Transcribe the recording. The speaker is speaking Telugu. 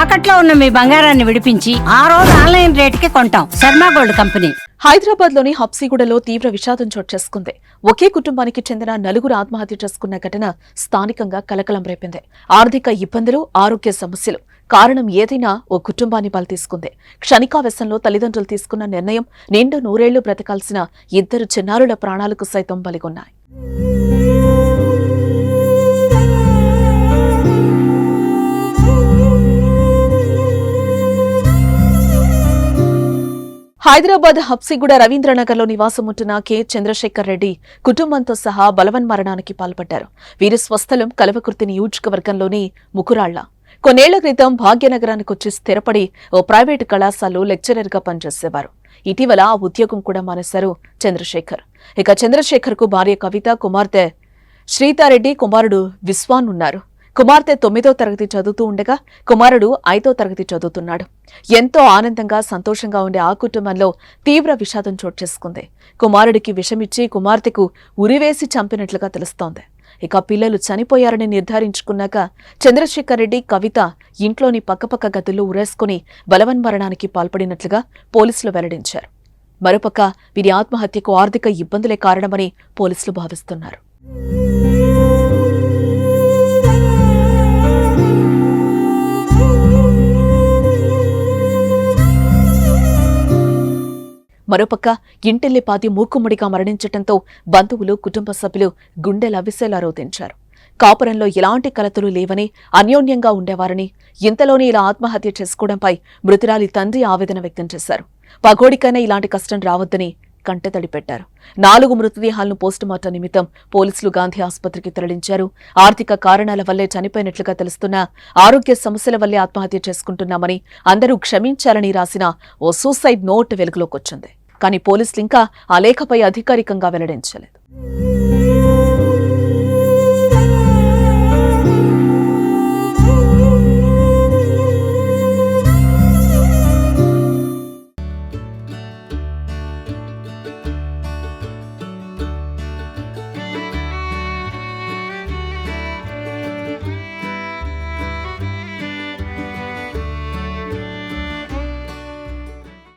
తాకట్లో ఉన్న మీ బంగారాన్ని విడిపించి ఆ రోజు ఆన్లైన్ రేటుకి కొంటాం. Sharma gold company. హైదరాబాద్ లోని హబ్సిగూడలో తీవ్ర విషాదం చోటు చేసుకుంది. ఒకే కుటుంబానికి చెందిన నలుగురు ఆత్మహత్య చేసుకున్న ఘటన స్థానికంగా కలకలం రేపింది. ఆర్థిక ఇబ్బందులు, ఆరోగ్య సమస్యలు కారణం ఏదైనా ఓ కుటుంబాన్ని బలి తీసుకుంది. క్షణికావేశంలో తల్లిదండ్రులు తీసుకున్న నిర్ణయం నిండు నూరేళ్లు బ్రతకాల్సిన ఇద్దరు చిన్నారుల ప్రాణాలకు సైతం బలిగొన్నాయి. హైదరాబాద్ హబ్సిగూడ రవీంద్రనగర్లో నివాసం ఉంటున్న కె చంద్రశేఖర్ రెడ్డి కుటుంబంతో సహా బలవన్మరణానికి పాల్పడ్డారు. వీరి స్వస్థలం కల్వకుర్తి నియోజకవర్గంలోని ముకురాళ్ల. కొన్నేళ్ల క్రితం భాగ్యనగరానికి వచ్చి స్థిరపడి ఓ ప్రైవేటు కళాశాలలో లెక్చరర్గా పనిచేసేవారు. ఇటీవల ఆ ఉద్యోగం కూడా మానేశారు చంద్రశేఖర్. ఇక చంద్రశేఖర్ కు భార్య కవిత, కుమార్తె శ్రీతారెడ్డి, కుమారుడు విశ్వాన్ ఉన్నారు. కుమార్తె 9వ తరగతి చదువుతూ ఉండగా కుమారుడు 5వ తరగతి చదువుతున్నాడు. ఎంతో ఆనందంగా, సంతోషంగా ఉండే ఆ కుటుంబంలో తీవ్ర విషాదం చోటు చేసుకుంది. కుమారుడికి విషమిచ్చి కుమార్తెకు ఉరివేసి చంపినట్లుగా తెలుస్తోంది. ఇక పిల్లలు చనిపోయారని నిర్ధారించుకున్నాక చంద్రశేఖర్ రెడ్డి, కవిత ఇంట్లోని పక్కపక్క గదుల్లో ఉరేసుకుని బలవన్మరణానికి పాల్పడినట్లుగా పోలీసులు వెల్లడించారు. మరోపక్క వీరి ఆత్మహత్యకు ఆర్థిక ఇబ్బందులే కారణమని పోలీసులు భావిస్తున్నారు. మరోపక్క ఇంటిల్లిపాది మూకుమ్మడిగా మరణించటంతో బంధువులు, కుటుంబ సభ్యులు గుండెలవిసేలా రోధించారు. కాపురంలో ఎలాంటి కలతలు లేవని, అన్యోన్యంగా ఉండేవారని, ఇంతలోనే ఇలా ఆత్మహత్య చేసుకోవడంపై మృతురాలి తండ్రి ఆవేదన వ్యక్తం చేశారు. పగోడికైనా ఇలాంటి కష్టం రావద్దని కంటతడి పెట్టారు. 4 మృతదేహాలను పోస్టుమార్టం నిమిత్తం పోలీసులు గాంధీ ఆసుపత్రికి తరలించారు. ఆర్థిక కారణాల వల్లే చనిపోయినట్లుగా తెలుస్తున్న, ఆరోగ్య సమస్యల వల్లే ఆత్మహత్య చేసుకుంటున్నామని, అందరూ క్షమించాలని రాసిన ఓ సూసైడ్ నోట్ వెలుగులోకొచ్చింది. కానీ పోలీసులు ఇంకా ఆ లేఖపై అధికారికంగా వెల్లడించలేదు.